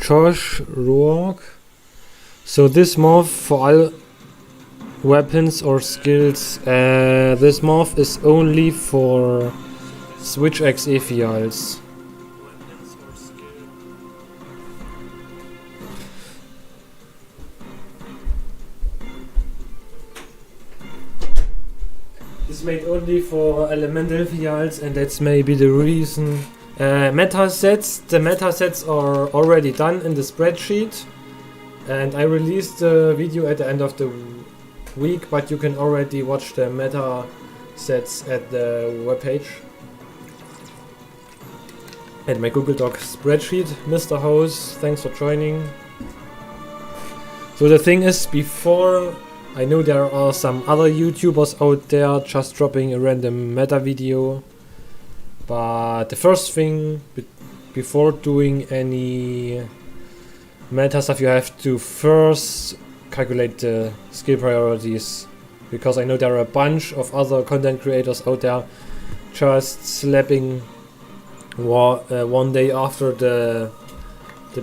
Josh Rourke. So this morph for all weapons or skills, this morph is only for Switch XE Phials. It's made only for elemental Phials, and that's maybe the reason. Meta sets. The meta sets are already done in the spreadsheet, and I released the video at the end of the week, but you can already watch the meta sets at the webpage. And my Google Doc spreadsheet. Mr. House, thanks for joining. So the thing is, before, I know there are some other YouTubers out there just dropping a random meta video, but the first thing before doing any meta stuff, you have to first calculate the skill priorities, because I know there are a bunch of other content creators out there just slapping one day after the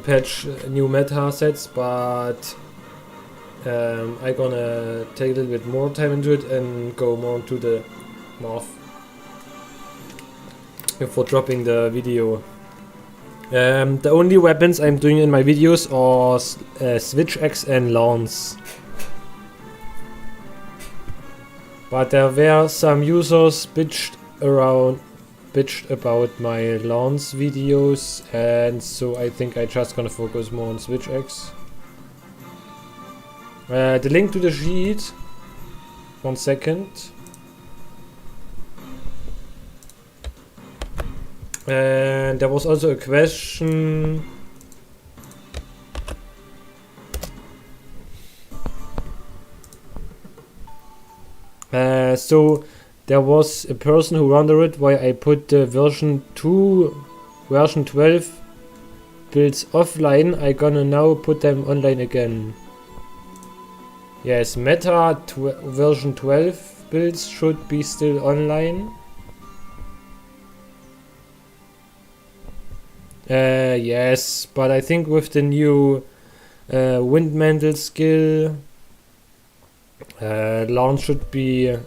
patch new meta sets, but I'm gonna take a little bit more time into it and go more into the morph before dropping the video. The only weapons I'm doing in my videos are Switch X and Lance. But there were some users bitched about my Lance videos, and so I think I just gonna focus more on Switch X. The link to the sheet, 1 second. And there was also a question. So there was a person who wondered why I put the version 12 builds offline. I gonna now put them online again. Yes, meta version 12 builds should be still online. Yes, but I think with the new Windmantle skill, launch should be a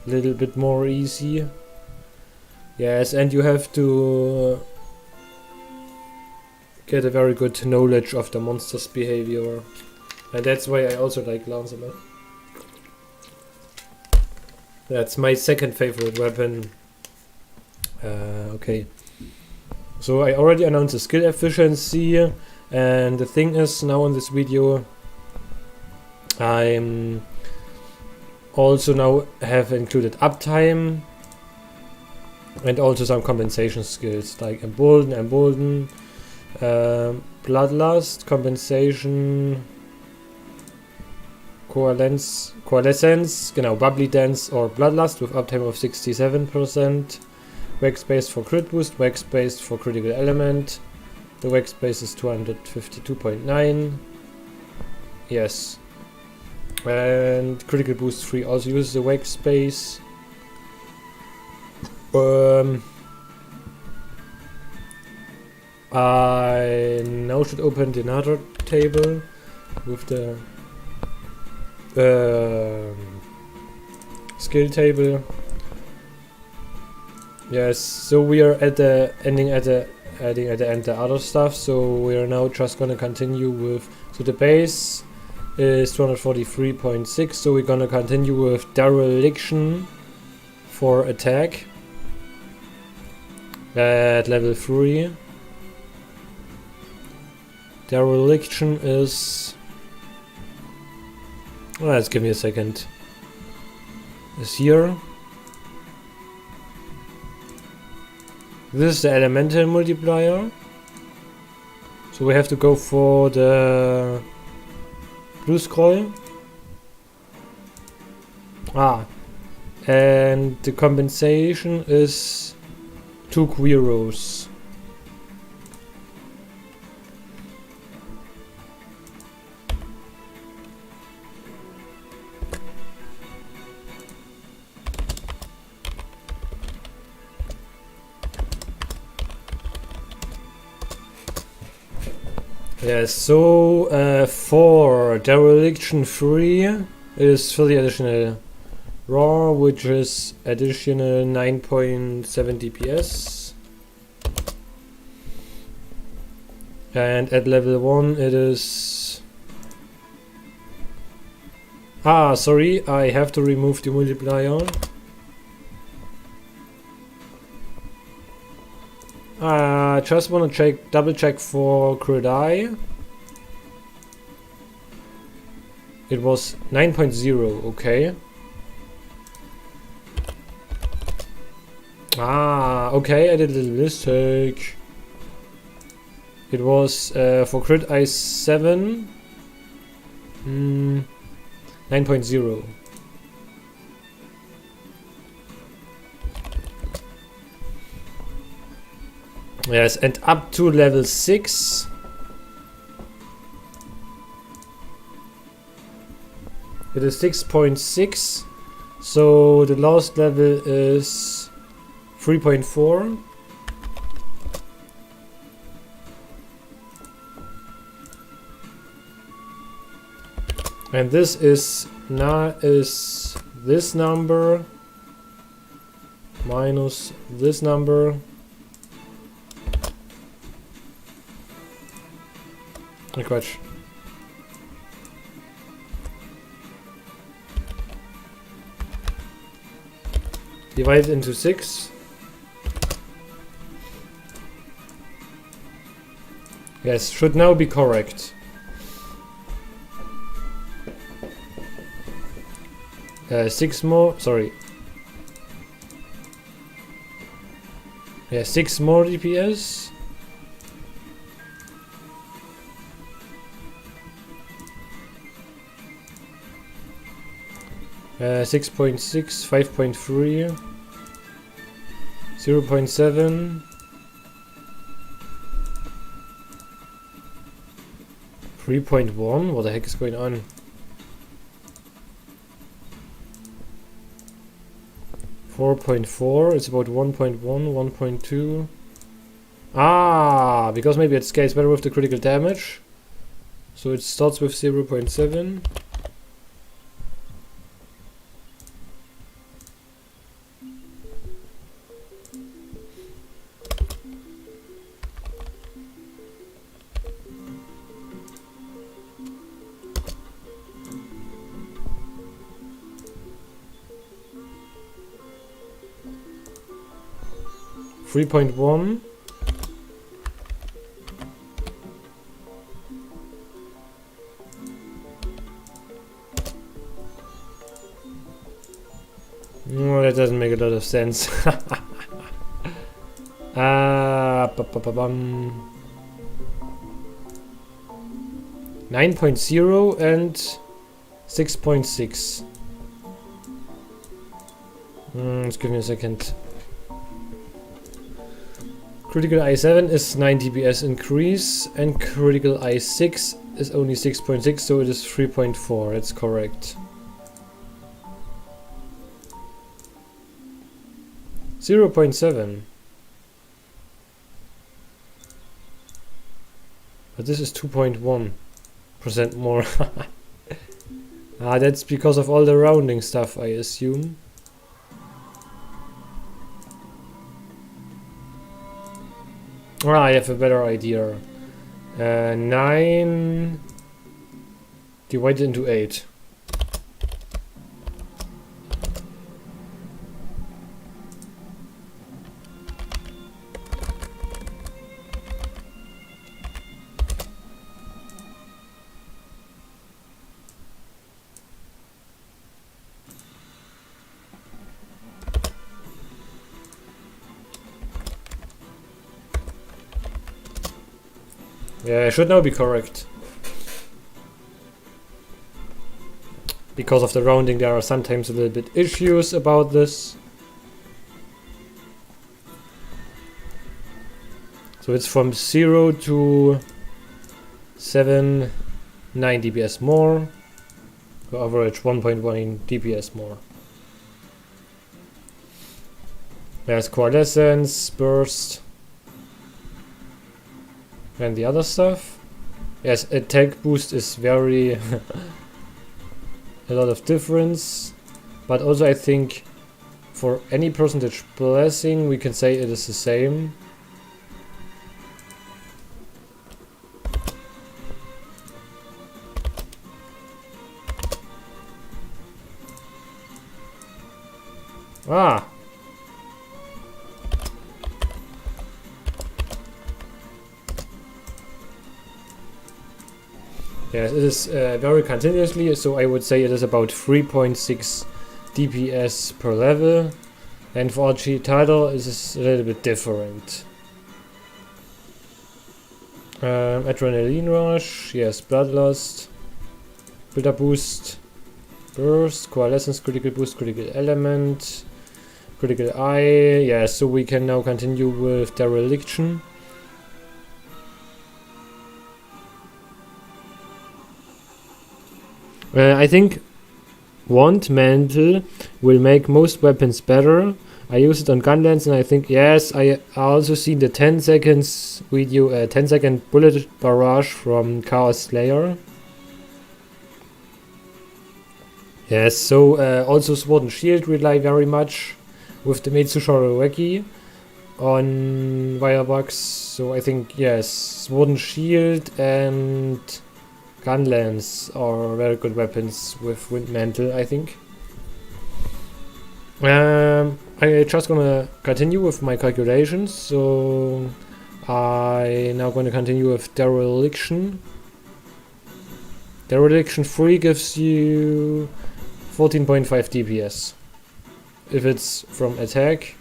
little bit more easy. Yes, and you have to get a very good knowledge of the monster's behavior. And that's why I also like Lance a lot. That's my second favorite weapon. Okay. So I already announced the skill efficiency, and the thing is, now in this video I'm also now have included uptime and also some compensation skills like embolden, bloodlust, compensation, coalescence, genau, bubbly dance or bloodlust with uptime of 67%. Wax space for crit boost, wax space for critical element. The wax space is 252.9. Yes. And critical boost 3 also uses the wax space. I now should open the another table with the skill table. Yes, so we are at the ending at the end the other stuff, so we are now just gonna continue with, so the base is 243.6, so we're gonna continue with dereliction for attack at level 3. Dereliction is, let's give me a second, is here. This is the elemental multiplier, so we have to go for the blue scroll. And the compensation is 2 Quiros. Yes, so for dereliction 3 is 30 additional raw, which is additional 9.7 DPS. And at level 1 it is... Ah, sorry, I have to remove the multiplier. Just want to double check for crit eye. It was 9.0, okay. Ah, okay, I did a little mistake. It was for crit eye 7. 9.0. Yes, and up to level 6. It is 6.6. So the last level is 3.4. And this is this number minus this number. Quatsch. Divide into 6. Yes, should now be correct. 6 more, sorry. Yeah, 6 more DPS. Uh, 6.6, 5.3, 0.7, 3.1. What the heck is going on? 4.4. It's about 1.1, 1.2. Ah, because maybe it scales better with the critical damage. So it starts with 0.7. $3.1. No, that doesn't make a lot of sense. 9.0 and 6.6. Just give me a second. Critical I7 is 9 DPS increase, and critical I6 is only 6.6, so it is 3.4. That's correct. 0.7. But this is 2.1% more. That's because of all the rounding stuff, I assume. I have a better idea. 9 divided into 8. Yeah, I should now be correct. Because of the rounding, there are sometimes a little bit issues about this. So it's from 0 to 7, 9 DPS more. To average 1.1 DPS more. There's Coalescence, Burst, and the other stuff. Yes, attack boost is very a lot of difference, but also I think for any percentage blessing we can say it is the same. Ah! Yes, it is very continuously, so I would say it is about 3.6 DPS per level. And for RG title, it is a little bit different. Adrenaline rush, yes, bloodlust, build-up boost, burst, coalescence, critical boost, critical element, critical eye. Yeah, so we can now continue with dereliction. I think Wand Mantle will make most weapons better. I use it on Gunlands and I think, yes, I also seen the 10 seconds video, 10-second bullet barrage from Chaos Slayer. Yes, so also Sword and Shield rely very much with the Metsu Shoroweki on Wirebugs. So I think, yes, Sword and Shield and Gunlance are very good weapons with Wind Mantle, I think. I just gonna continue with my calculations, so I now gonna continue with dereliction. Dereliction 3 gives you 14.5 DPS if it's from attack.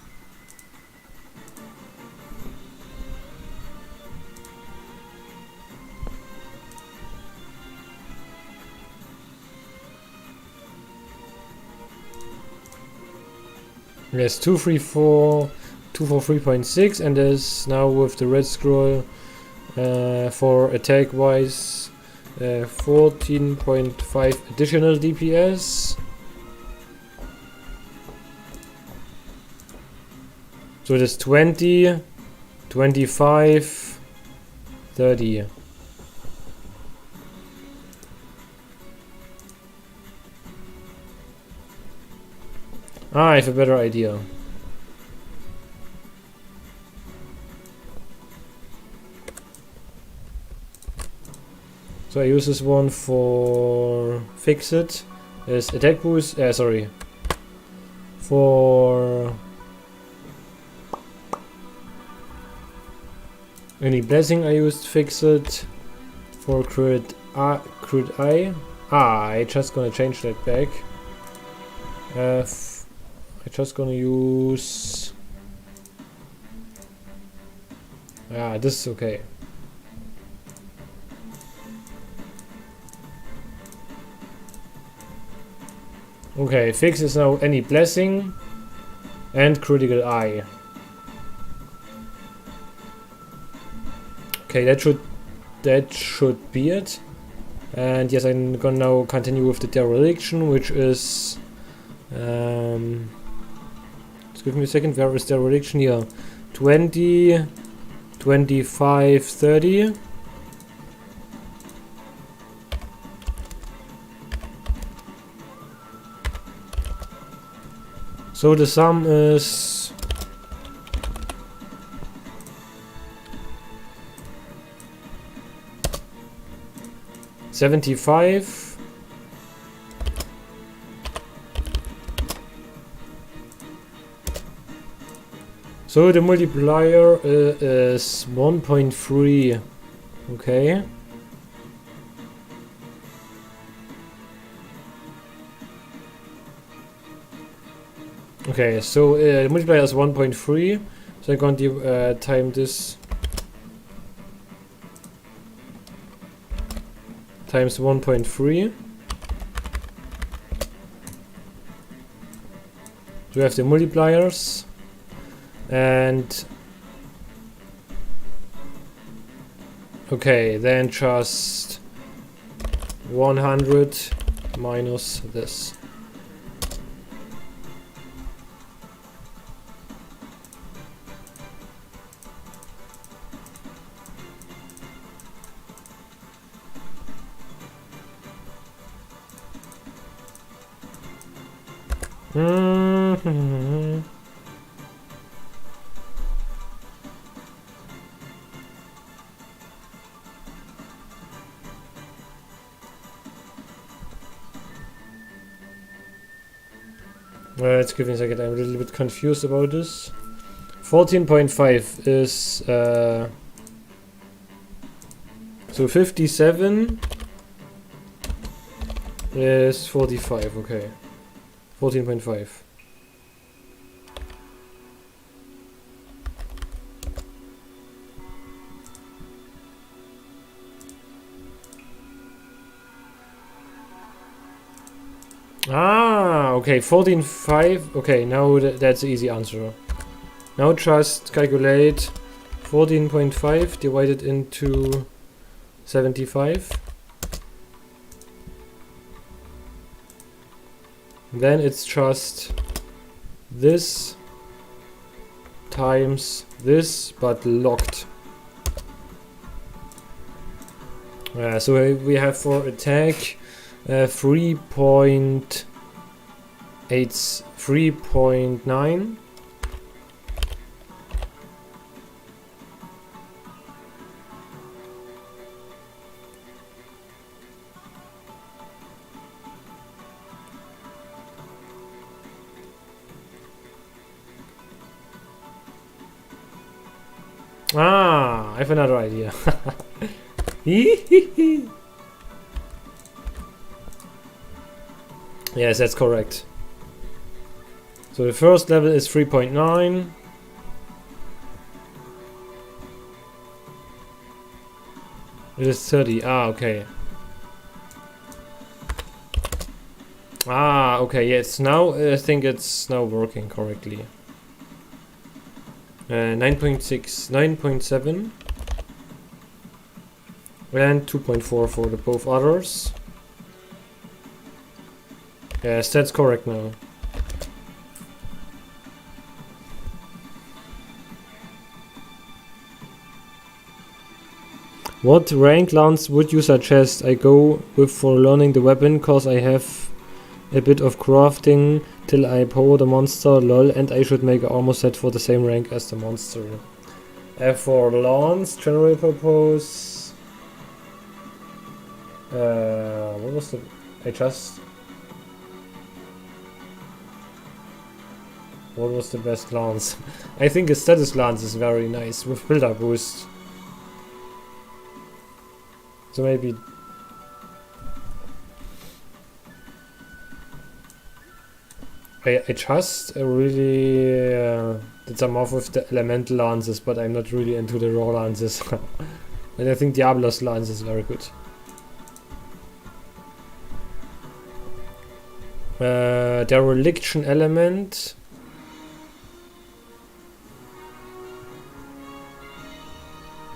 Yes, 234, 243.6, and there's now with the red scroll for attack wise 14.5 additional DPS. So it is 20, 25, 30. Ah, I have a better idea. So I use this one for fix it. There's attack boost. Sorry. For any blessing, I used fix it. For crit eye. I just gonna change that back. I'm just gonna use. This is okay. Okay, fix is now any blessing and critical eye. Okay, that should be it. And yes, I'm gonna now continue with the dereliction, which is just give me a second. Where is dereliction here? 20, 25, 30. So the sum is 75. So the multiplier is 1.3. Okay. Okay, so the multiplier is 1.3. So I'm going to time this times 1.3. So we have the multipliers. And okay, then just 100 minus this. Let's give me a second, I'm a little bit confused about this. 14.5 is so 57 is 45, okay. 14.5. Ah, okay, 14.5. Okay, now that's the easy answer. Now just calculate 14.5 divided into 75. Then it's just this times this, but locked. So we have for attack 3.9. Ah, I have another idea. Yes, that's correct. So the first level is 3.9. It is 30. Ah, okay. Ah, okay. Yes, now I think it's now working correctly. 9.6, 9.7, and 2.4 for the both others. Yes, that's correct now. What rank lance would you suggest I go with for learning the weapon? Cause I have a bit of crafting till I power the monster, lol, and I should make an armor set for the same rank as the monster. For lance, general purpose. What was the? What was the best lance? I think a status lance is very nice with build-up boost. So maybe. I just really did some off with the elemental lances, but I'm not really into the raw lances. And I think Diablo's lance is very good. Dereliction element.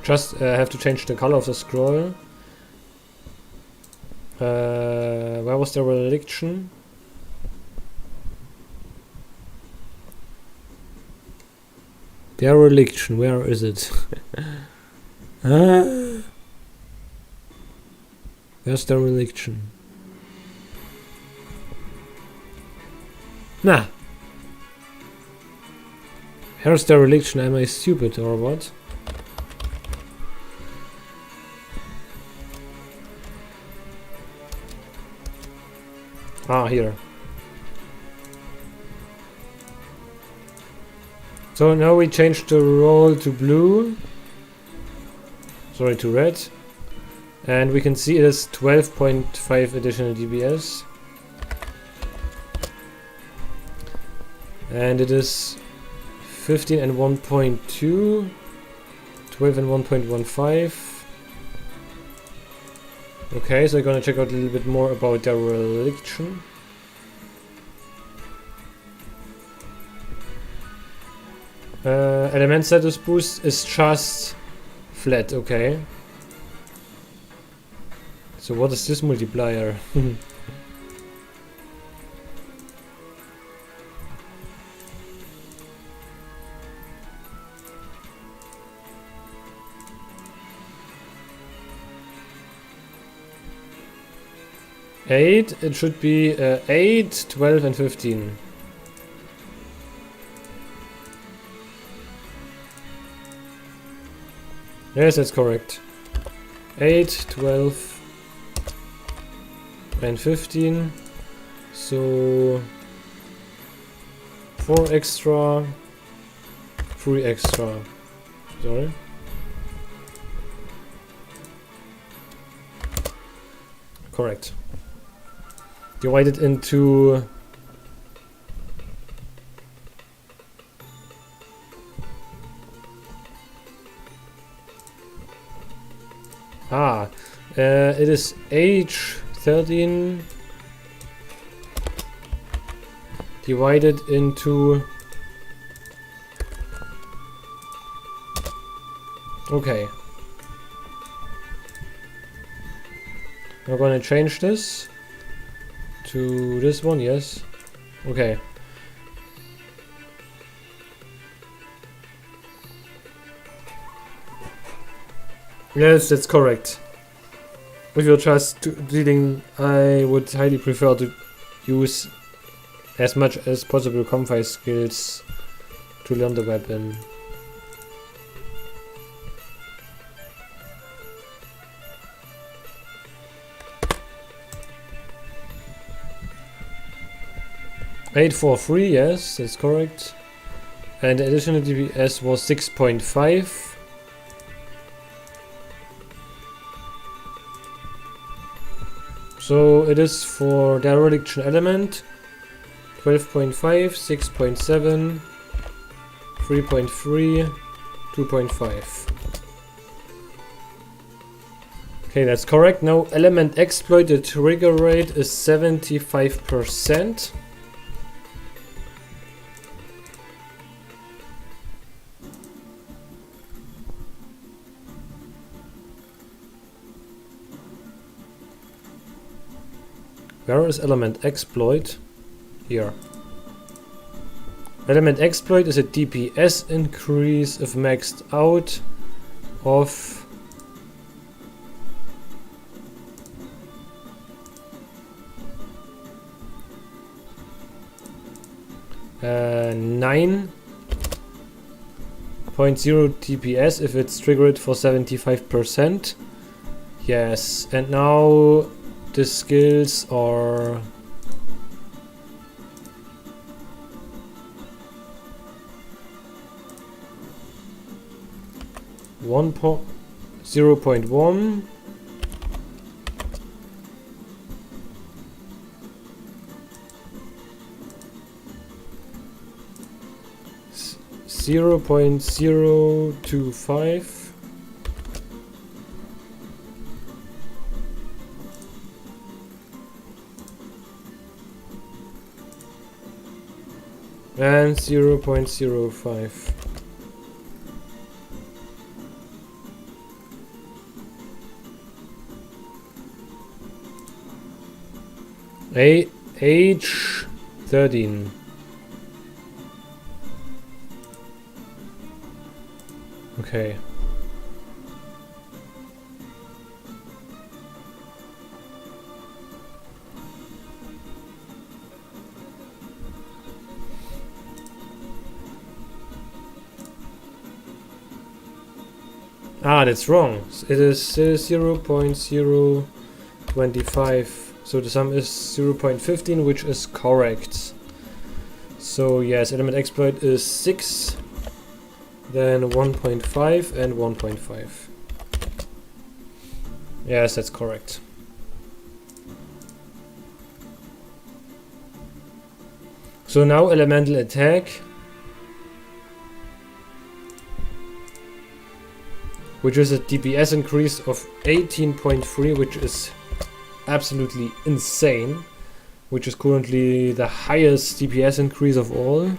Just have to change the color of the scroll. Where was the dereliction? Dereliction, where is it? Where's dereliction? Nah. Here's dereliction, am I stupid or what? Ah, here. So now we change the roll to blue. Sorry, to red. And we can see it is 12.5 additional DPS. And it is 15 and 1.2. 12 and 1.15. Okay, so I'm gonna check out a little bit more about dereliction. Element status boost is just flat, okay. So what is this multiplier? Eight, it should be 8, 12 and 15. Yes, that's correct. 8, 12, and 15. So 4 extra, 3 extra. Sorry. Correct. Divided into it is age 13 divided into, okay, we're gonna change this to this one, yes, okay. Yes, that's correct. If you're just dealing, I would highly prefer to use as much as possible comfy skills to learn the weapon. Eight, 4, 3, yes, that's correct. And the additional DPS was 6.5. So it is for the religion element 12.5, 6.7, 3.3, 2.5. Okay, that's correct. Now element exploit, the trigger rate is 75%. Where is element exploit? Here. Element exploit is a DPS increase if maxed out of 9.0 DPS if it's triggered for 75%. Yes, and now the skills are .0.1 0.025 and 0.05. Age 13. Okay. Ah, that's wrong. It is 0.025. So the sum is 0.15, which is correct. So yes, element exploit is 6, then 1.5 and 1.5. Yes, that's correct. So now elemental attack, which is a DPS increase of 18.3, which is absolutely insane, which is currently the highest DPS increase of all.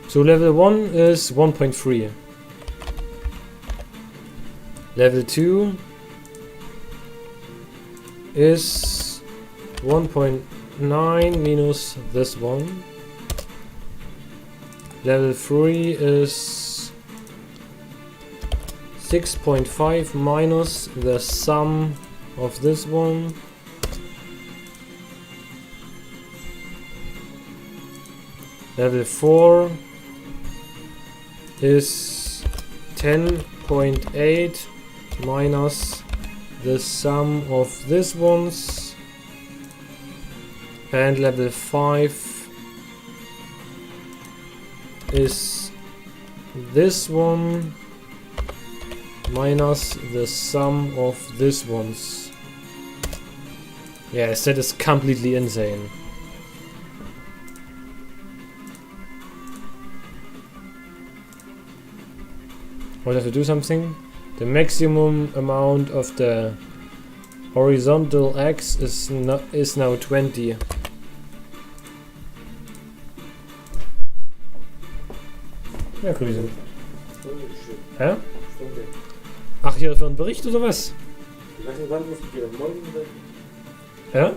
So level 1 is 1.3. Level 2 is 1.9 minus this one. Level 3 is 6.5 minus the sum of this one. Level 4 is 10.8 minus the sum of these ones, and level 5 is this one minus the sum of these ones. Yes, that is completely insane. What have to do something? The maximum amount of the horizontal x is now 20. Ja, Grüße. Hä? Ach, hier für einen Bericht oder was? Wann muss ich gehen? Morgen? Ja?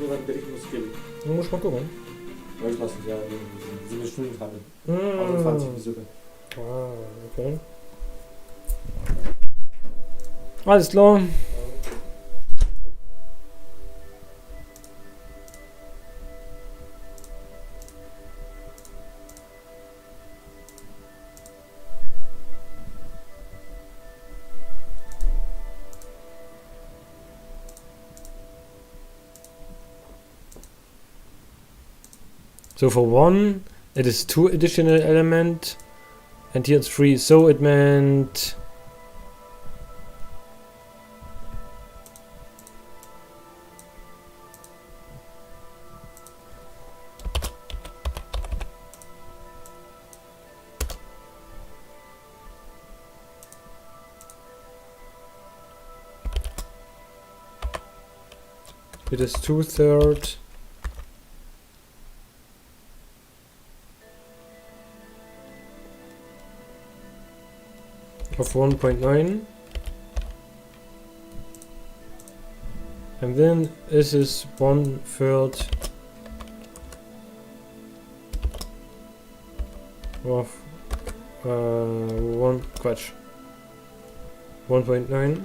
Wann Bericht muss ich geben? Dann muss ich mal gucken. Ich weiß nicht, ja, 7 Stunden haben. Hm. 20 Besucher. Ah, okay. Alles klar. So for 1, it is 2 additional element, and here it's 3, so it meant it is 2/3 of 1.9, and then this is 1/3 of 1.9.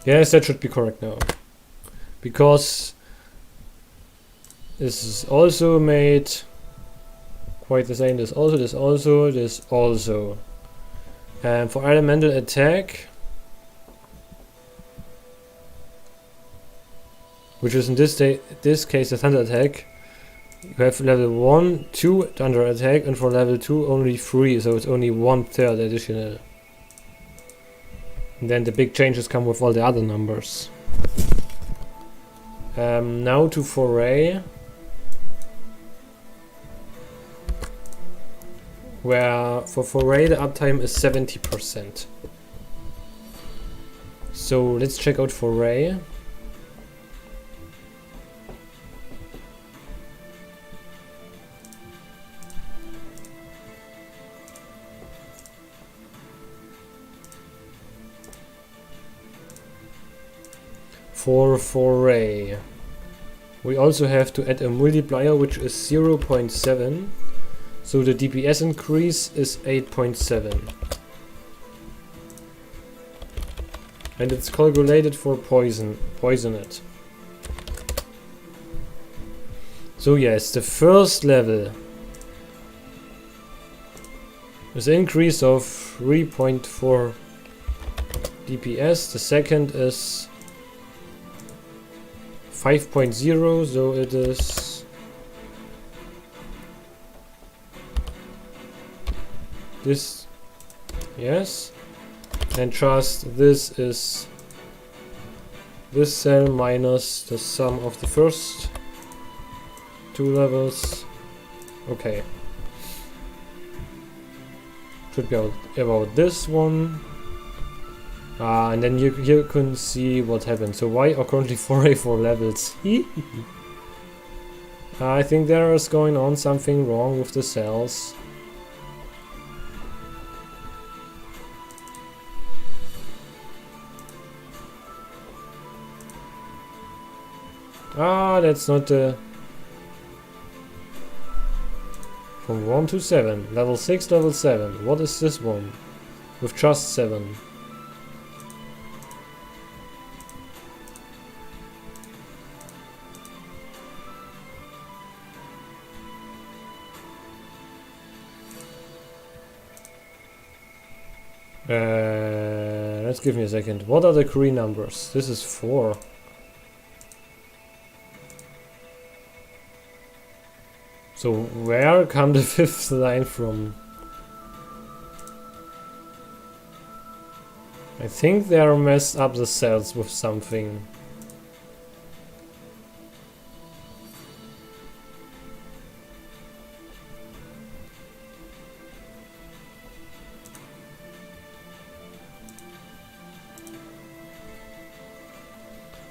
Yes, that should be correct now, because this is also made quite the same. This also, this also, this also. And for elemental attack, which is in this case a thunder attack, you have level 1, 2 thunder attack, and for level 2 only 3, so it's only 1/3 additional. And then the big changes come with all the other numbers. Now to foray, where for foray the uptime is 70%. So let's check out foray. For foray, we also have to add a multiplier which is 0.7. So the DPS increase is 8.7. And it's calculated for poison it. So yes, the first level is an increase of 3.4 DPS. The second is 5.0, so it is this, yes, and just this is this cell minus the sum of the first 2 levels. Okay, should be about this one. And then you can see what happened. So why are currently 4A4 levels? I think there is going on something wrong with the cells. That's not the... From 1 to 7. Level 6, level 7. What is this one? With just 7. Let's give me a second. What are the Korean numbers? This is 4. So where come the fifth line from? I think they are messed up the cells with something.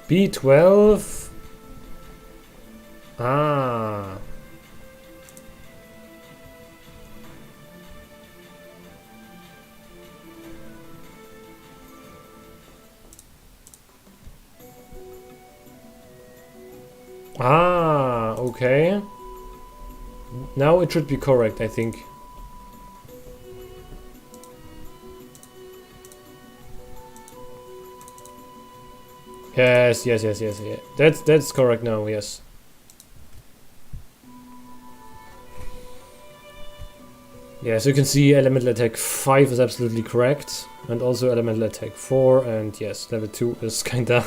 B12. Ah. Ah, okay. Now it should be correct, I think. Yes. That's correct now, yes. Yeah, so you can see elemental attack 5 is absolutely correct. And also elemental attack 4, and yes, level 2 is kinda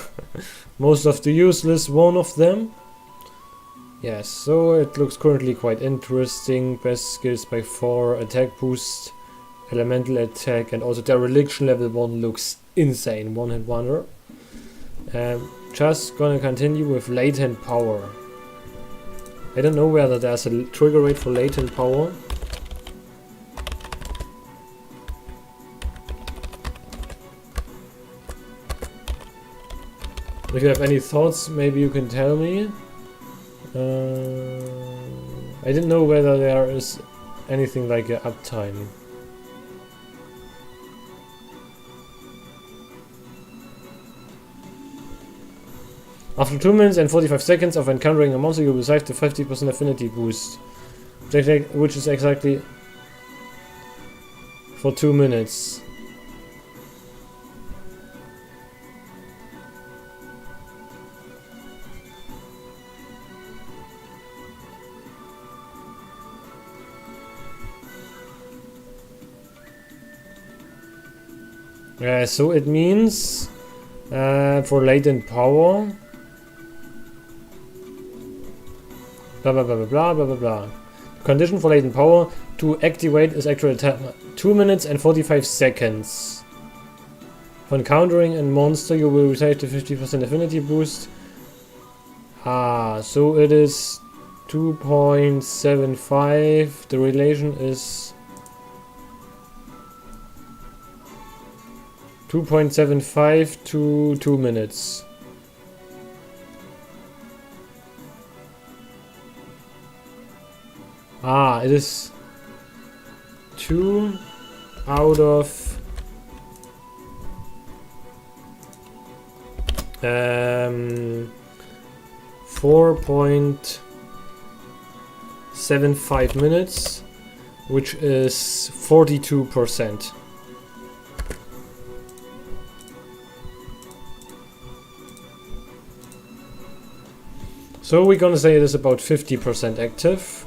most of the useless one of them. Yes, so it looks currently quite interesting. Best skills by 4, attack boost, elemental attack, and also dereliction level 1 looks insane, one hit wonder. Just gonna continue with latent power. I don't know whether there's a trigger rate for latent power. If you have any thoughts, maybe you can tell me. I didn't know whether there is anything like a uptime. After 2 minutes and 45 seconds of encountering a monster, you will receive the 50% affinity boost, which is exactly for 2 minutes. So it means for latent power, blah blah blah blah blah blah blah blah. The condition for latent power to activate is actually 2 minutes and 45 seconds. For encountering a monster, you will receive the 50% affinity boost. So it is 2.75. The relation is 2.75 to 2 minutes. It is 2 out of 4.75 minutes, which is 42%. So we're gonna say it is about 50% active.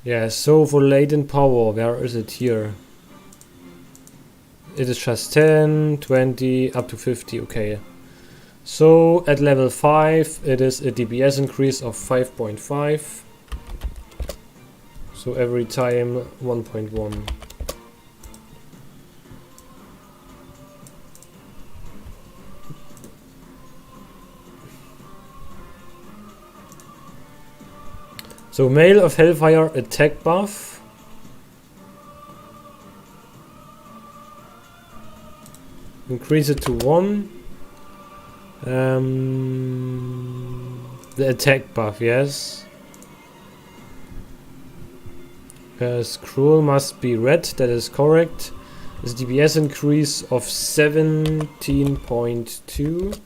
Yeah, so for latent power, where is it here? It is just 10, 20, up to 50, okay. So at level 5 it is a DPS increase of 5.5. So every time 1.1. So Mail of Hellfire attack buff. Increase it to 1. The attack buff, yes. Scroll must be red, that is correct. This DPS increase of 17.2.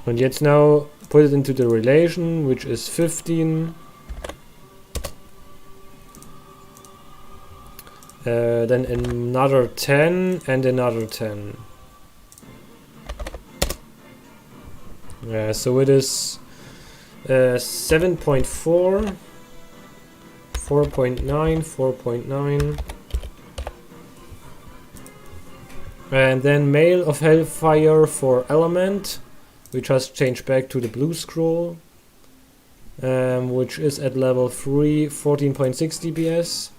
And jetzt now put it into the relation, which is 15. then another 10 and another 10. Yeah, so it is 7.4, 4.9, 4.9. And then Mail of Hellfire for Element. We just change back to the blue scroll, which is at level 3, 14.6 dps.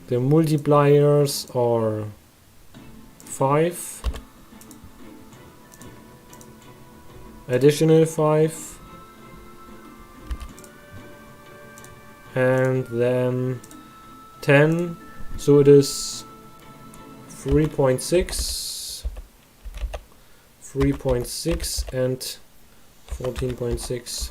The multipliers are 5. Additional 5. And then 10. So it is 3.6, 3.6 and 14.6.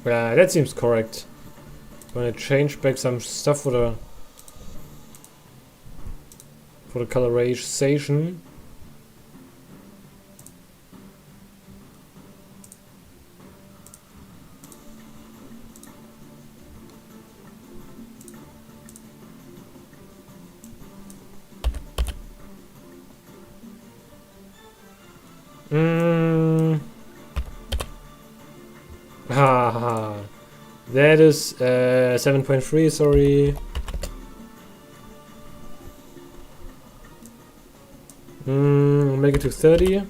Yeah, that seems correct. I'm gonna change back some stuff for the colorization. Haha. That is 7.3, sorry. Make it to 30.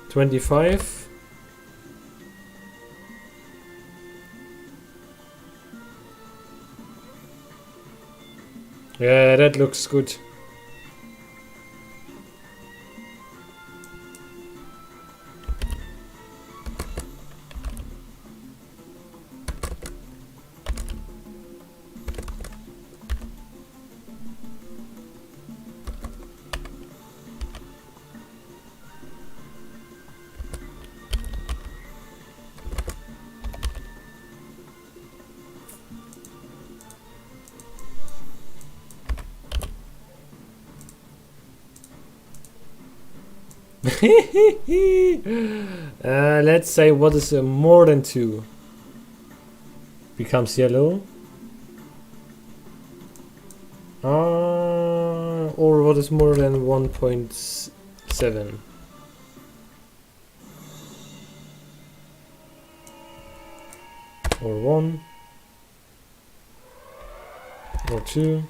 $25. Yeah, that looks good. Let's say what is more than 2 becomes yellow, or what is more than 1.7, or 1 or 2.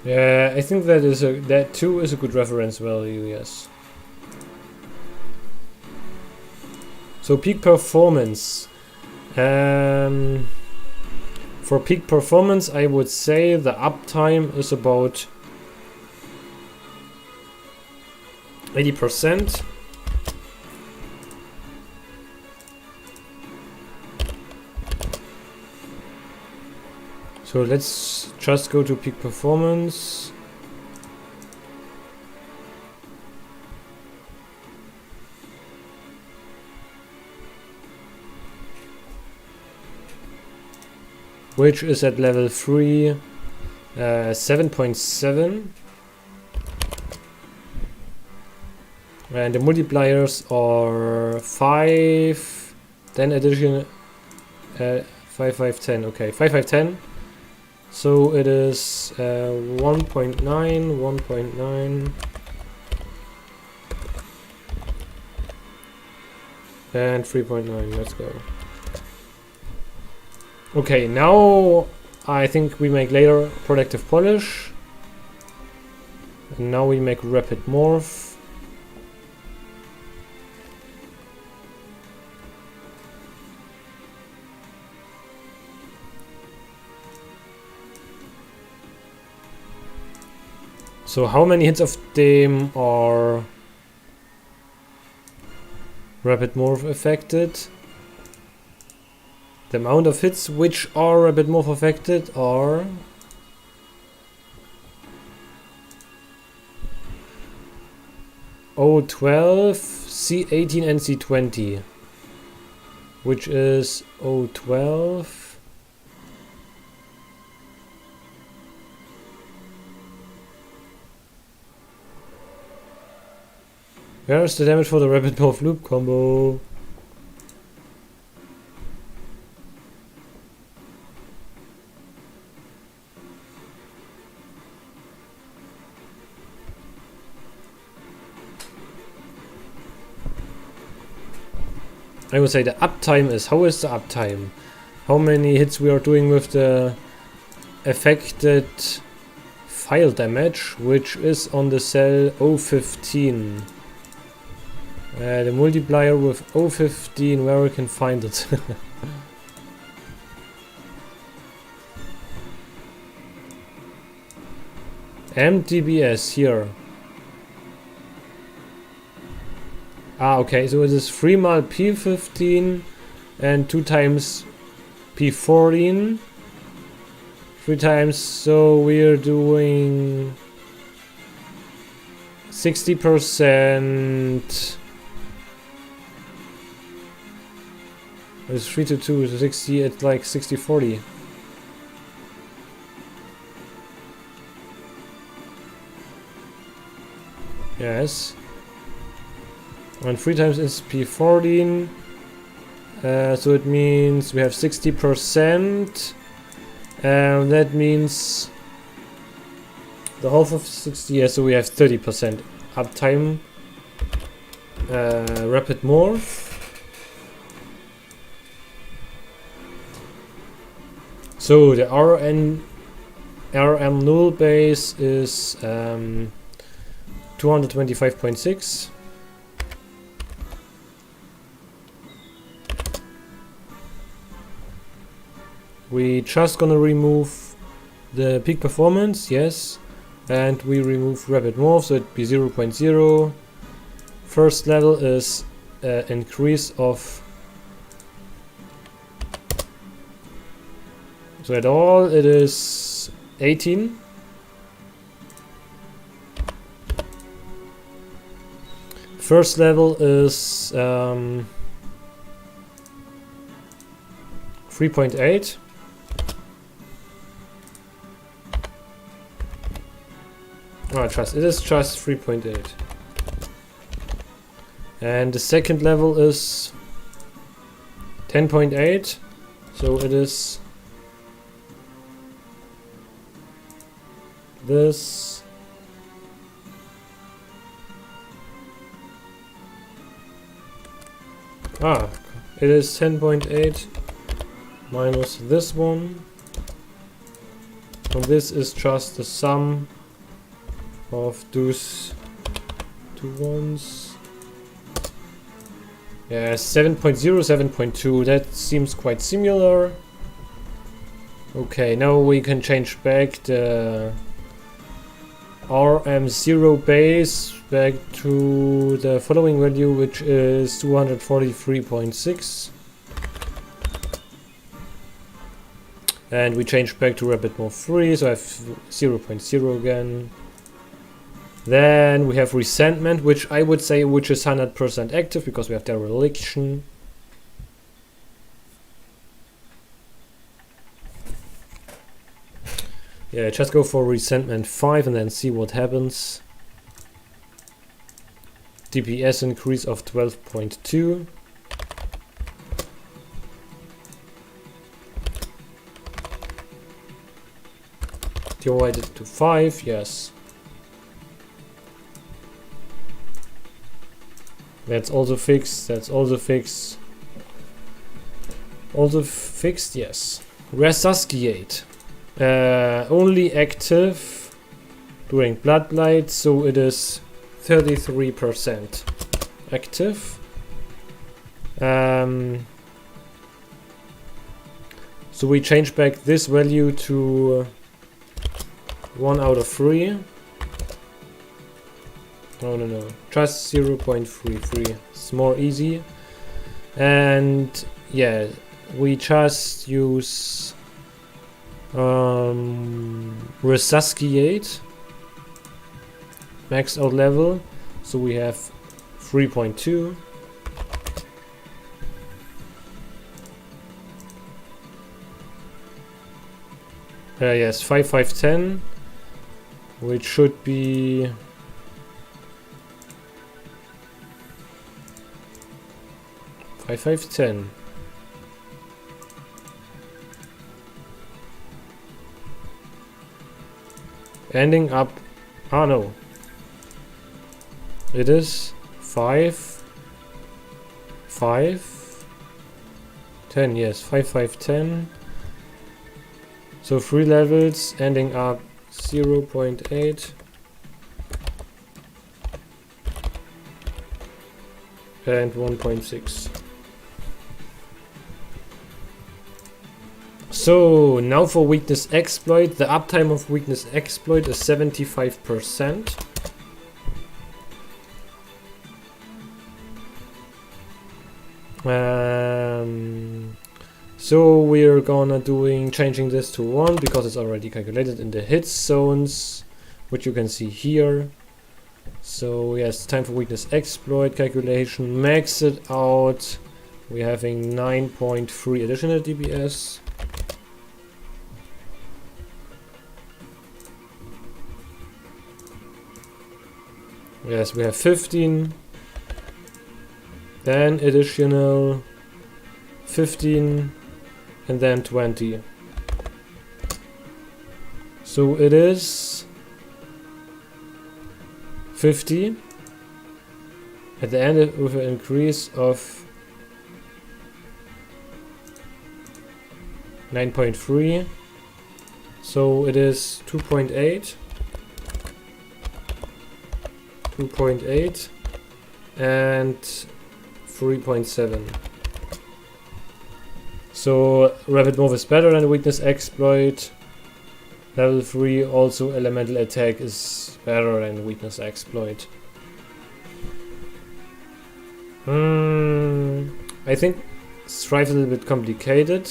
Yeah, I think that 2 is a good reference value, yes. So peak performance. For peak performance, I would say the uptime is about 80%. So let's just go to peak performance. Which is at level 3, 7.7. And the multipliers are 5, then addition 5, 5, 10. Okay, 5, 5, 10. So it is 1.9, 1.9, and 3.9. Let's go. Okay, now I think we make later protective polish, and now we make rapid morph. So how many hits of them are rapid morph affected? The amount of hits which are rapid morph affected are O12, C18 and C20, which is O12. Where is the damage for the rapid morph loop combo? I would say the uptime is, how is the uptime? How many hits we are doing with the affected file damage, which is on the cell O15. The multiplier with O15, where we can find it. MDBS here. Ah, okay, so it is 3 mal P15 and 2 times P14. 3 times, so we're doing 60%. It's 3 to 2, so 60, it's like 60-40. Yes. And 3 times is P14. So it means we have 60%. That means the half of 60, yeah, so we have 30% uptime. Rapid morph. So the RM null base is 225.6. We just gonna remove the peak performance, yes, and we remove rapid morph, so it'd be 0.0. First level is increase of, so at all it is 18. First level is 3.8. Oh, it is just 3.8. And the second level is 10.8. So it is this. Ah, it is 10.8 minus this one. And this is just the sum of those two ones. Yeah, 7.0, 7.2. That seems quite similar. Okay, now we can change back the RM0 base back to the following value, which is 243.6. And we change back to rapid morph 3, so I have 0.0 again. Then we have resentment, which I would say which is 100% active because we have dereliction. Yeah, just go for resentment 5 and then see what happens. DPS increase of 12.2. Divided to 5, yes. That's also fixed, that's also fixed. Also fixed, yes. Resuscitate. Only active during blood blight, so it is 33% active. So we change back this value to 1 out of 3. No, just 0.33. It's more easy. And yeah, we just use resuscitate, max out level. So we have 3.2. Yes, 5510, which should be 5510. Ending up, oh no, it is 5 5 10. Yes, 5510. So 3 levels ending up 0.8 and 1.6. So now for weakness exploit, the uptime of weakness exploit is 75%. So we're gonna changing this to 1 because it's already calculated in the hit zones, which you can see here. So yes, time for weakness exploit calculation, max it out. We're having 9.3 additional DPS. Yes, we have 15. Then additional 15 and then 20. So it is 50 at the end with an increase of 9.3. So it is 2.8 and 3.7. So rapid move is better than weakness exploit. Level 3 also elemental attack is better than weakness exploit. I think Strife is a little bit complicated.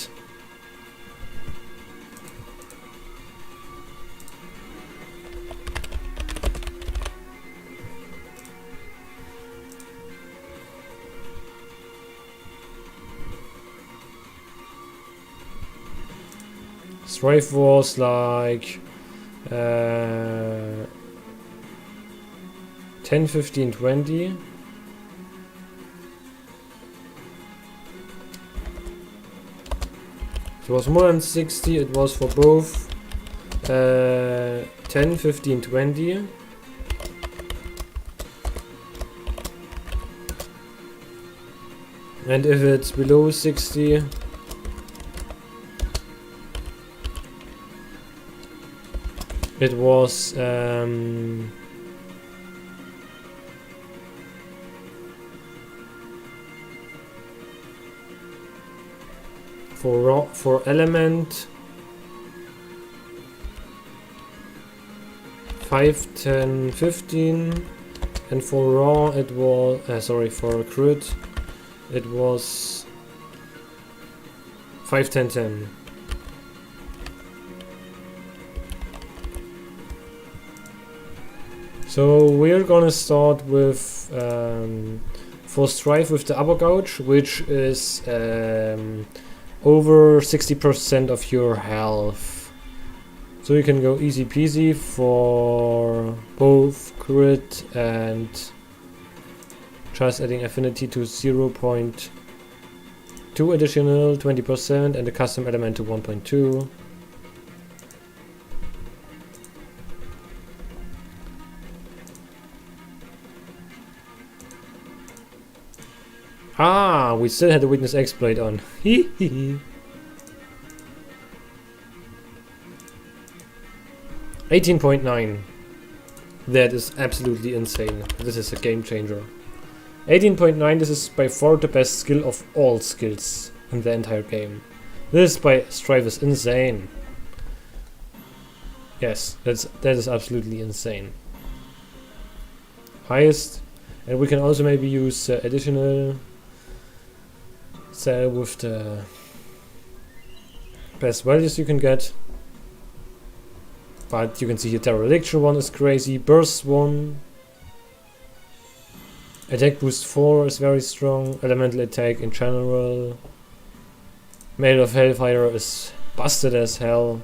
Strife was like 10, 15, 20. It was more than 60, it was for both 10, 15, 20. And if it's below 60, it was for element 5, 10, 15, and for raw it was for crit it was 5, 10, 10. So we're gonna start with for Strife with the upper gouge, which is over 60% of your health. So you can go easy peasy for both crit and just adding affinity to 0.2 additional 20% and the custom element to 1.2. Ah, we still had the weakness exploit on. 18.9. That is absolutely insane. This is a game changer. 18.9, this is by far the best skill of all skills in the entire game. This by Strife is insane. Yes, that is absolutely insane. Highest, and we can also maybe use additional cell with the best values you can get. But you can see here Dereliction one is crazy, Burst one Attack boost 4 is very strong. Elemental attack in general. Mail of Hellfire is busted as hell.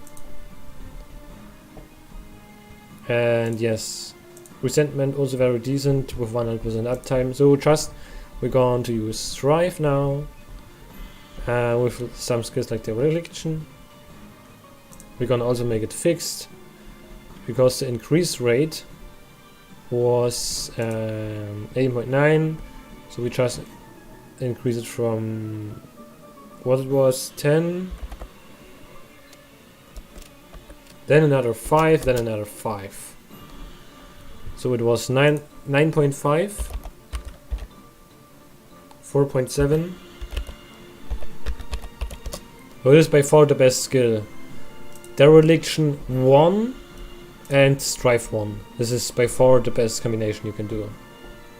And yes, Resentment also very decent with 100% uptime. So just we're going to use Strive now. With some skills like the Religion. We're gonna also make it fixed. Because the increase rate was 8.9. So we just increase it from what it was 10, then another 5, then another 5. So it was 9.5, 4.7. So this is by far the best skill. Dereliction 1 and Strife 1. This is by far the best combination you can do.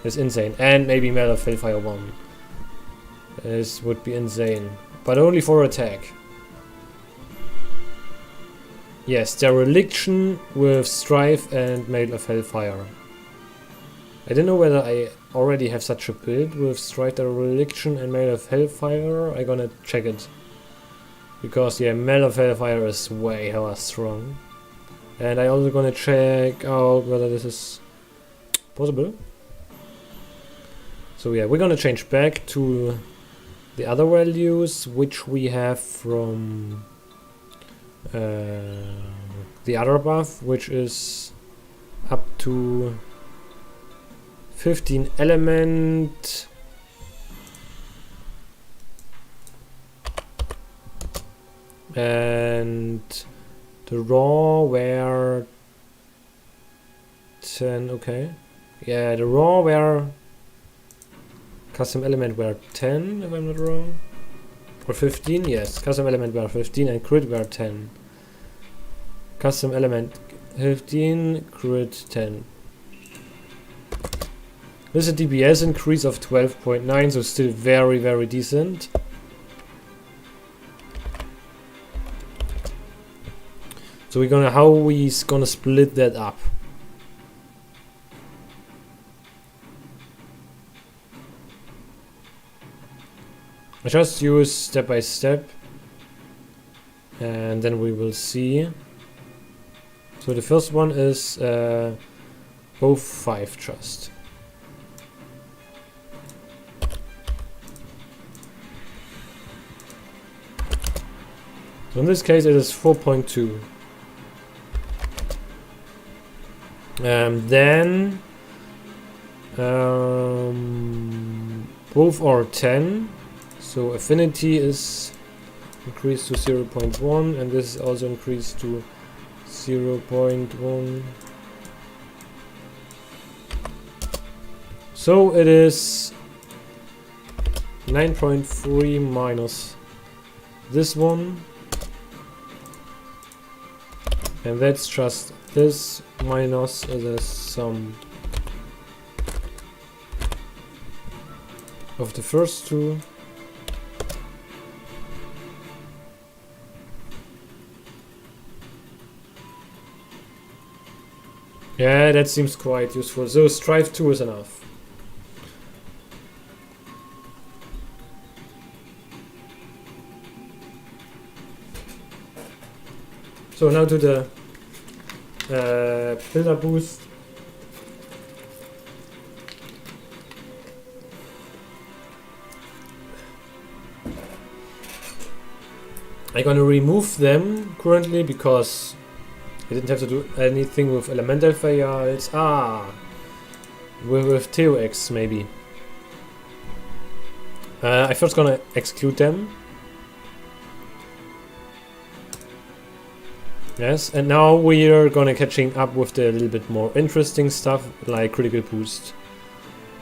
It's insane. And maybe Mail of Hellfire 1. This would be insane. But only for attack. Yes, Dereliction with Strife and Mail of Hellfire. I don't know whether I already have such a build with Strife, Dereliction and Mail of Hellfire. I'm gonna check it. Because yeah, Mail of Hellfire is way hella strong. And I also gonna check out whether this is possible. So yeah, we're gonna change back to the other values which we have from the other buff, which is up to 15 element. And the raw were 10, okay. Yeah, the raw were custom element were 10, if I'm not wrong. Or 15, yes. Custom element were 15 and crit were 10. Custom element 15, crit 10. This is a DPS increase of 12.9, so still very, very decent. So we're gonna, how we gonna split that up? I just use step by step, and then we will see. So the first one is both 5 just. So in this case it is 4.2. Then both are 10, so affinity is increased to 0.1 and this is also increased to 0.1. So it is 9.3 minus this one, and that's just this minus the sum of the first two. Yeah, that seems quite useful. So strive 2 is enough. So now to the builder boost. I'm gonna remove them currently because I didn't have to do anything with elemental Phials. With TOX maybe. I first gonna exclude them. Yes, and now we are gonna catching up with the little bit more interesting stuff like critical boost.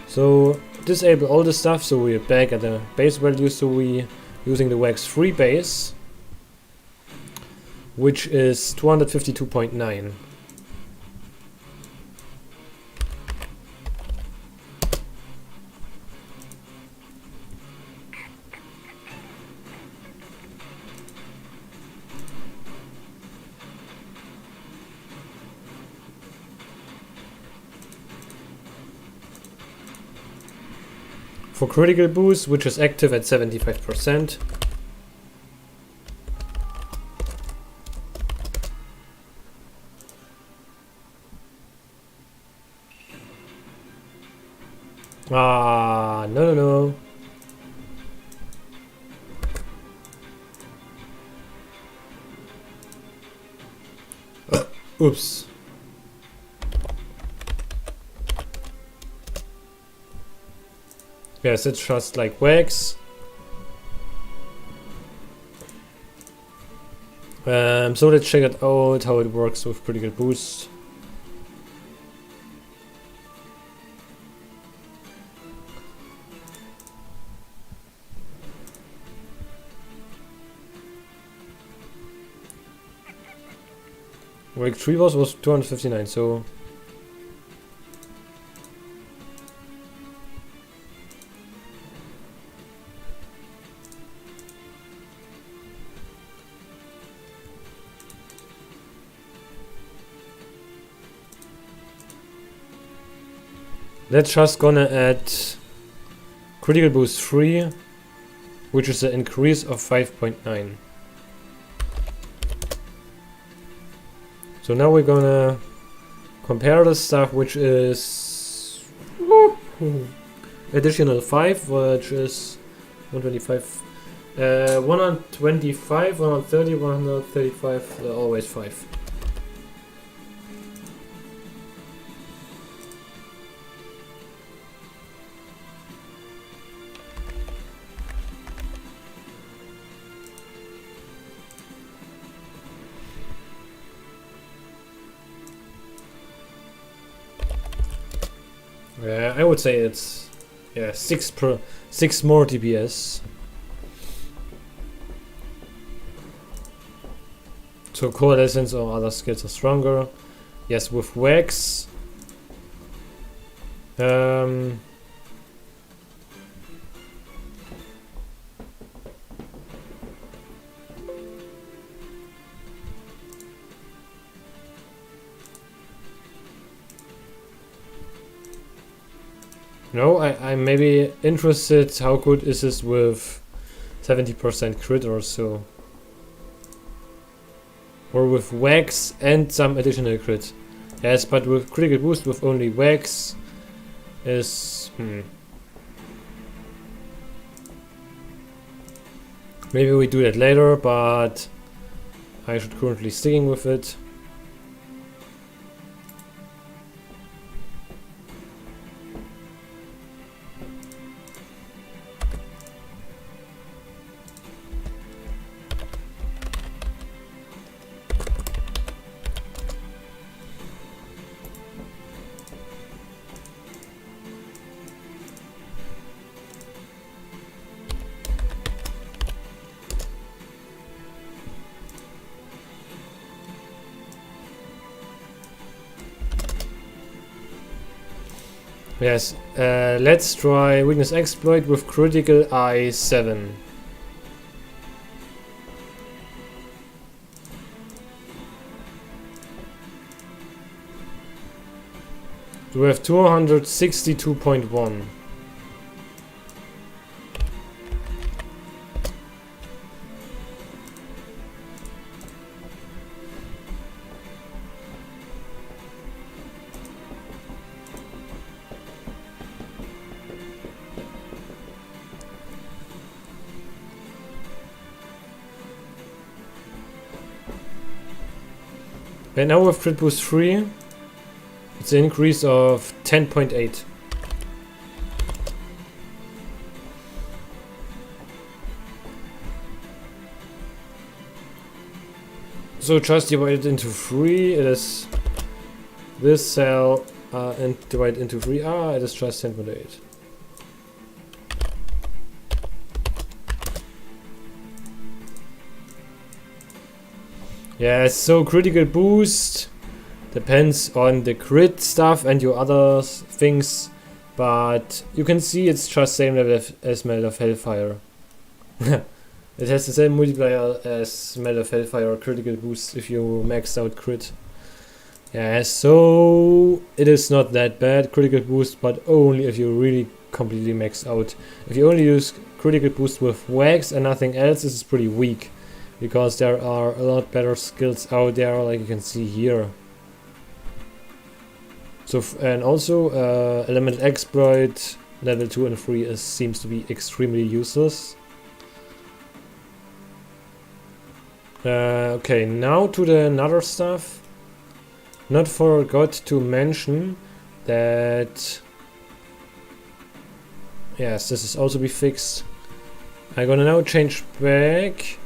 So disable all the stuff, so we're back at the base value, so we using the wax 3 base, which is 252.9. for critical boost, which is active at 75%. Ah, no. Oops. Yes, it's just like wax. So let's check it out how it works with critical boost. Wake 3 was 259, so let's just gonna add critical boost 3, which is an increase of 5.9. So now we're gonna compare the stuff, which is additional 5, which is 125, 125, 130, 135, always 5. Yeah, I would say it's 6 more DPS. So coalescence or other skills are stronger. Yes, with wax. No, I'm maybe interested how good is this with 70% crit or so. Or with wax and some additional crit. Yes, but with critical boost with only wax is... Maybe we do that later, but I should currently sticking with it. Yes, let's try weakness exploit with critical I7. We have 262.1. And now with crit boost 3, it's an increase of 10.8. So just divide it into 3, it is this cell and divide into 3, it is just 10.8. Yeah, so critical boost depends on the crit stuff and your other things, but you can see it's just same level as Smell of Hellfire. It has the same multiplier as Smell of Hellfire critical boost if you maxed out crit. Yeah, so it is not that bad critical boost, but only if you really completely maxed out. If you only use critical boost with wax and nothing else, this is pretty weak. Because there are a lot better skills out there, like you can see here. So, and also elemental exploit level 2 and 3 seems to be extremely useless. Okay, now to the another stuff. Not forgot to mention that, yes, this is also be fixed. I'm gonna now change back.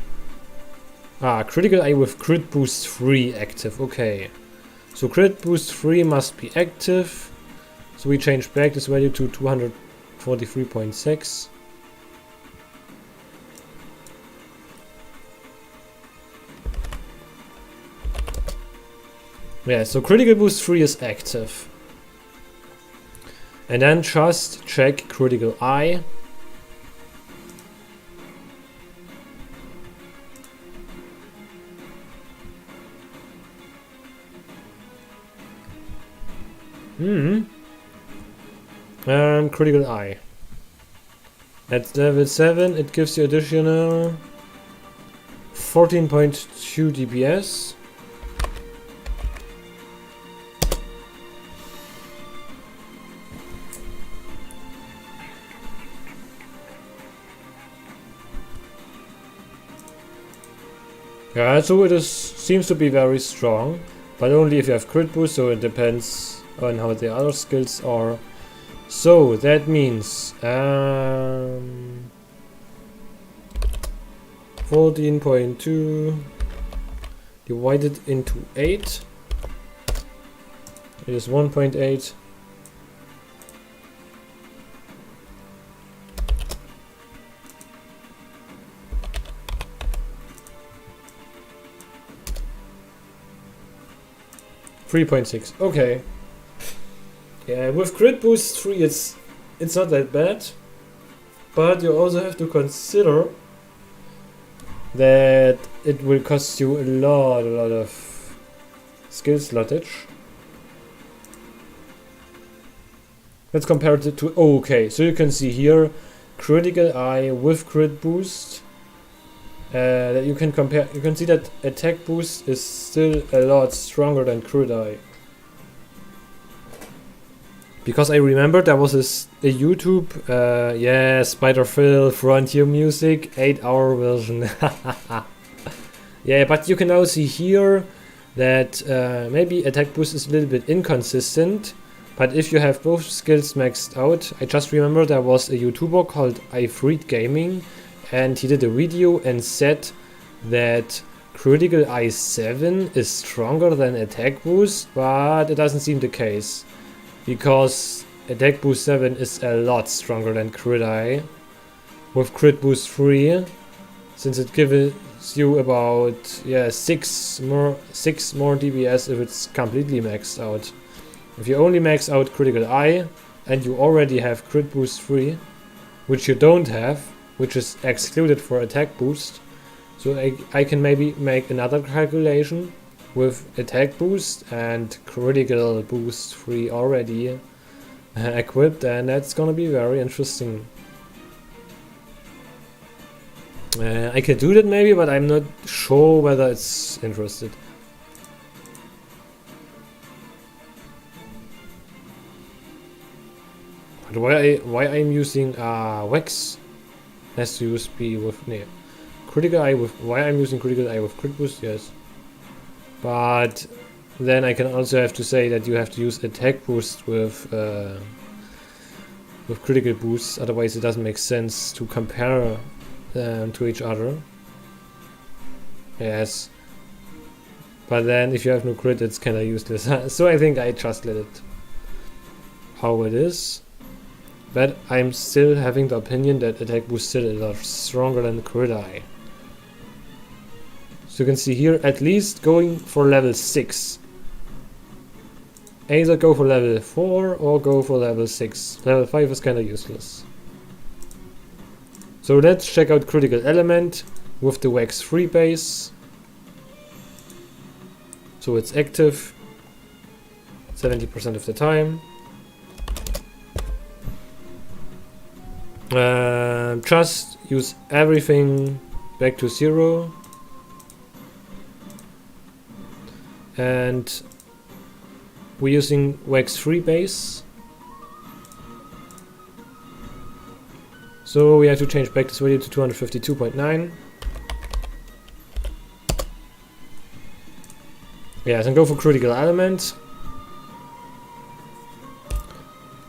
Critical eye with crit boost 3 active. Okay, so crit boost 3 must be active. So we change back this value to 243.6. Yeah, so critical boost 3 is active. And then just check critical eye. Critical eye. At level 7 it gives you additional 14.2 DPS. Yeah, so it seems to be very strong, but only if you have crit boost, so it depends on how the other skills are. So that means 14.2 divided into 8 is 1.8. .6. Okay. Yeah, with crit boost 3 it's not that bad, but you also have to consider that it will cost you a lot of skill slottage. Let's compare it to okay, so you can see here critical eye with crit boost. That you can compare. You can see that attack boost is still a lot stronger than crit eye. Because I remember there was a YouTube, yeah, Spider Phil Frontier Music 8-hour version. Yeah, but you can now see here that maybe attack boost is a little bit inconsistent. But if you have both skills maxed out, I just remember there was a YouTuber called iFreed Gaming, and he did a video and said that critical eye 7 is stronger than attack boost, but it doesn't seem the case. Because attack boost 7 is a lot stronger than crit eye. With crit boost 3, since it gives you about 6 more DPS if it's completely maxed out. If you only max out critical eye and you already have crit boost 3, which you don't have, which is excluded for attack boost, so I can maybe make another calculation with attack boost and critical boost 3 already equipped, and that's gonna be very interesting. I can do that maybe, but I'm not sure whether it's interested. But why I'm using wax has to be with critical eye with why I'm using critical eye with crit boost, yes. But then I can also have to say that you have to use attack boost with critical boost, otherwise it doesn't make sense to compare them to each other. Yes. But then if you have no crit, it's kinda useless. So I think I just let it how it is. But I'm still having the opinion that attack boost still is a lot stronger than crit eye. So you can see here, at least going for level 6. Either go for level 4 or go for level 6. Level 5 is kinda useless. So let's check out critical element with the wax 3 base. So it's active 70% of the time. Just use everything back to 0. And we're using wax 3 base. So we have to change back this value to 252.9. Yes, and go for critical element.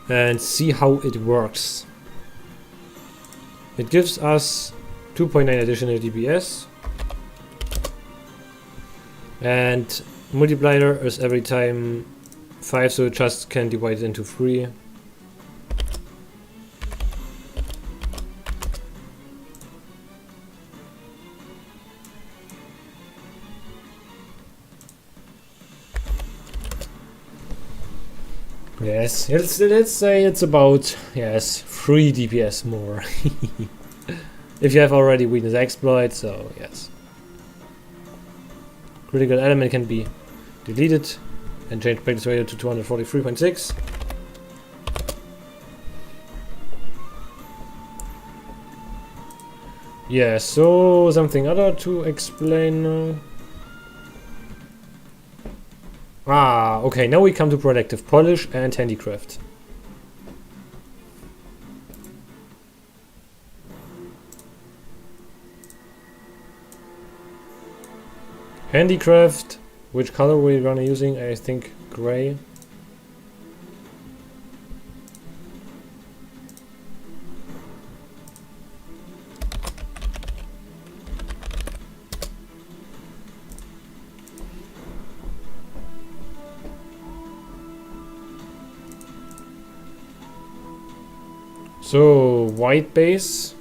And see how it works. It gives us 2.9 additional DPS. And multiplier is every time 5, so it just can divide it into 3. Yes, let's say it's about, yes, 3 DPS more. If you have already weakness exploit, so yes. Critical element can be deleted and change practice value to 243.6. Yeah, so something other to explain now. Ah, okay, now we come to protective polish and handicraft. Handicraft, which color we're gonna using? I think gray. So white base.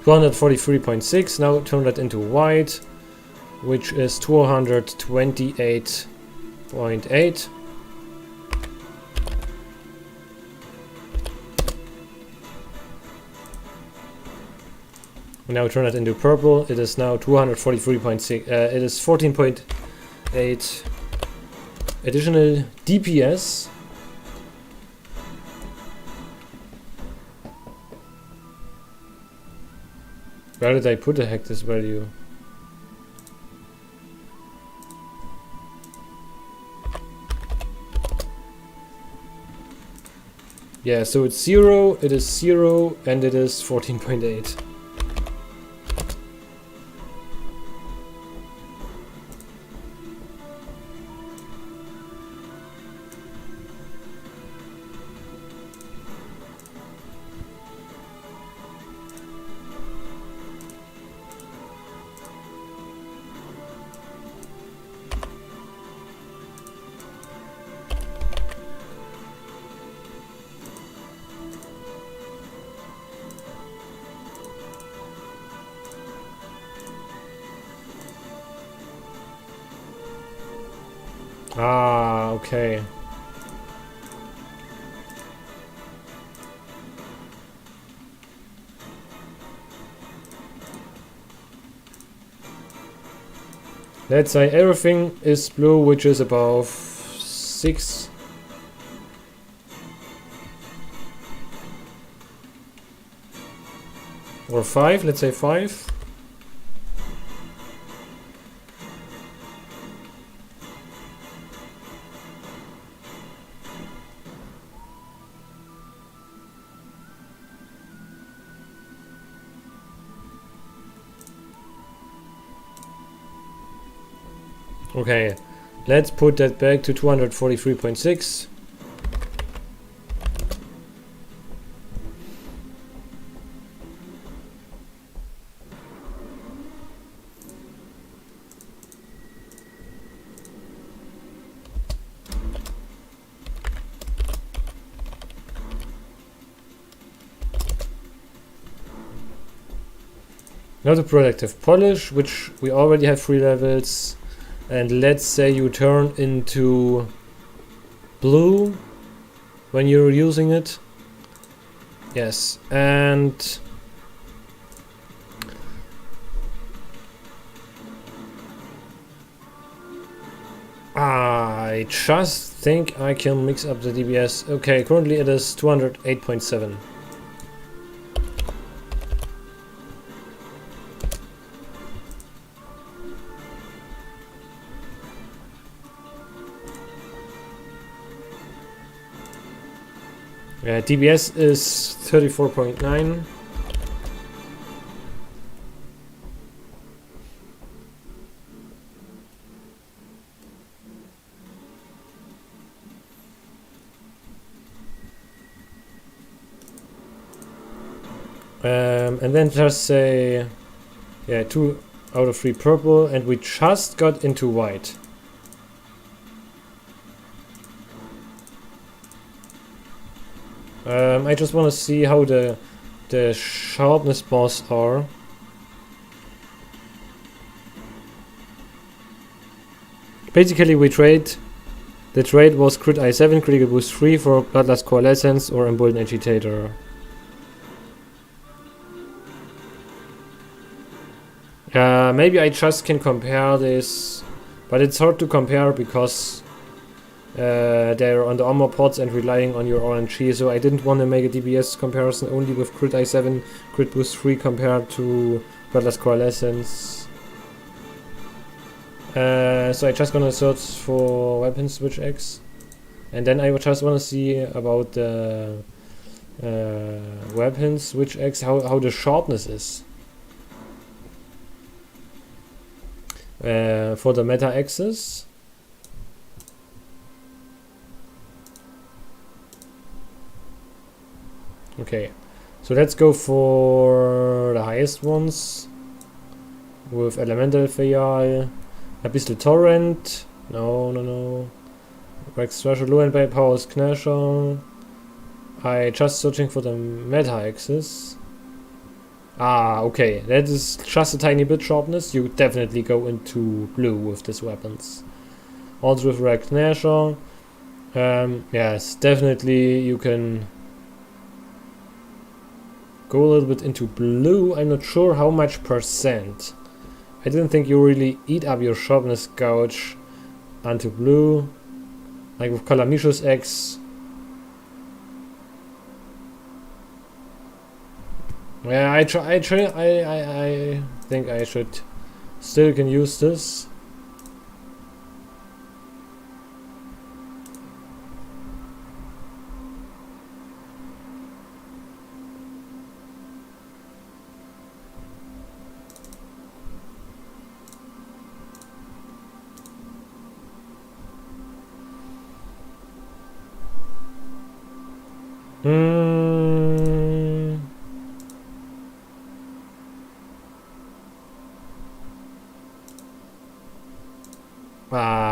$243.6. Now turn that into white, which is 228.8. Now turn that into purple. It is now 243.6. It is 14.8 additional DPS. Where did I put the heck this value? Yeah, so it's 0, it is 0, and it is 14.8. Ah, okay. Let's say everything is blue, which is above 6. Or 5, let's say 5. Okay, let's put that back to 243.6. Now the protective polish, which we already have 3 levels. And let's say you turn into blue when you're using it. Yes, and I just think I can mix up the DBS. Okay, currently it is 208.7. DBS is 34.9. And then just say, yeah, 2 out of 3 purple, and we just got into white. I just want to see how the sharpness bars are. Basically, we trade. The trade was crit I7, critical boost 3 for Bloodlust Coalescence or Emboldened Agitator. Maybe I just can compare this, but it's hard to compare because they're on the armor pods and relying on your RNG, so I didn't want to make a DBS comparison only with crit I7, crit boost 3 compared to Bloodlust Coalescence. So I just gonna search for weapon switch X, and then I just wanna see about the weapon switch X, how the sharpness is. For the meta axis. Okay, so let's go for the highest ones with Elemental Phial, Abyssal Torrent, no, Rex Thrasher, Low and Bay Powers Knasher. I just searching for the meta axis. Ah, okay, that is just a tiny bit sharpness. You definitely go into blue with these weapons. Also with Rex Knasher. Yes, definitely you can go a little bit into blue. I'm not sure how much percent. I didn't think you really eat up your sharpness gauge onto blue. Like with Calamicious X. Yeah, I think I should still can use this.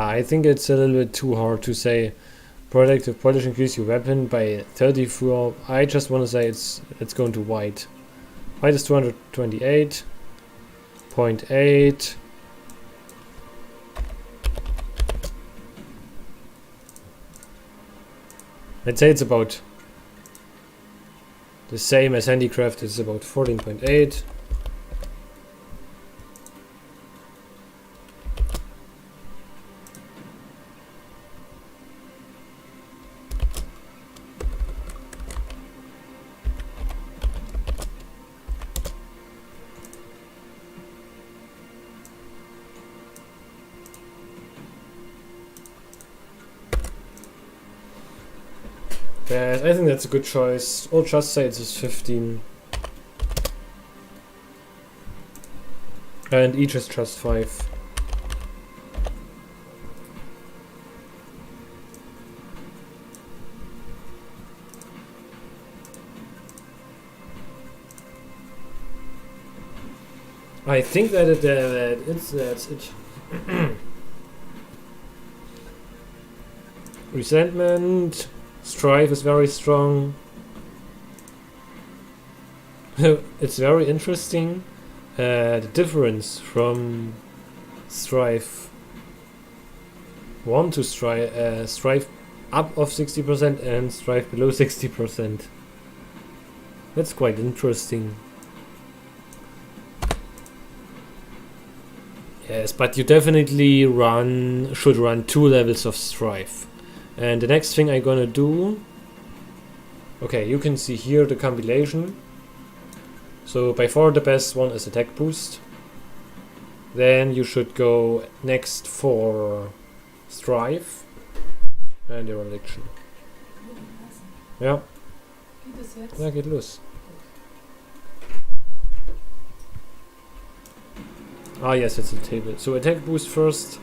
I think it's a little bit too hard to say. Protective polish increase your weapon by 34. I just want to say it's going to white. White is 228.8. Let's say it's about the same as handicraft. It's about 14.8. I think that's a good choice. Or just say it is 15. And each is just 5. I think that that's it. Resentment. Strife is very strong. It's very interesting. The difference from Strife 1 to Strife up of 60% and Strife below 60%. That's quite interesting. Yes, but you definitely should run 2 levels of Strife. And the next thing I'm gonna do... Okay, you can see here the compilation. So by far the best one is attack boost. Then you should go next for Strife and Dereliction. Ja. Geht es jetzt? Ja, geht los. Ah yes, it's a table. So attack boost first,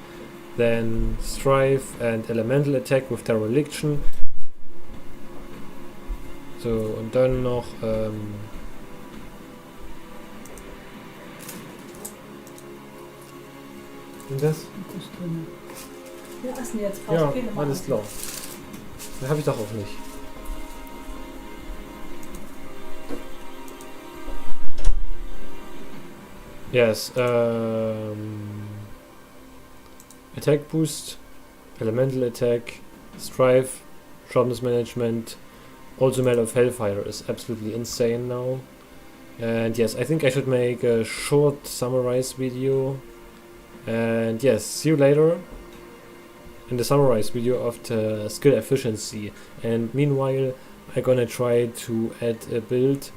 then Strife and elemental attack with Dereliction. So, und dann noch und das? Ja, essen jetzt. Ja, Okay, nochmal alles an. klar. Das habe ich doch auch nicht. Yes, attack boost, elemental attack, Strife, sharpness management, also Mail of Hellfire is absolutely insane now. And yes, I think I should make a short summarize video. And yes, see you later in the summarize video of the skill efficiency. And meanwhile, I'm gonna try to add a build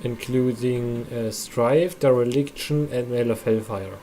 including Strife, Dereliction and Mail of Hellfire.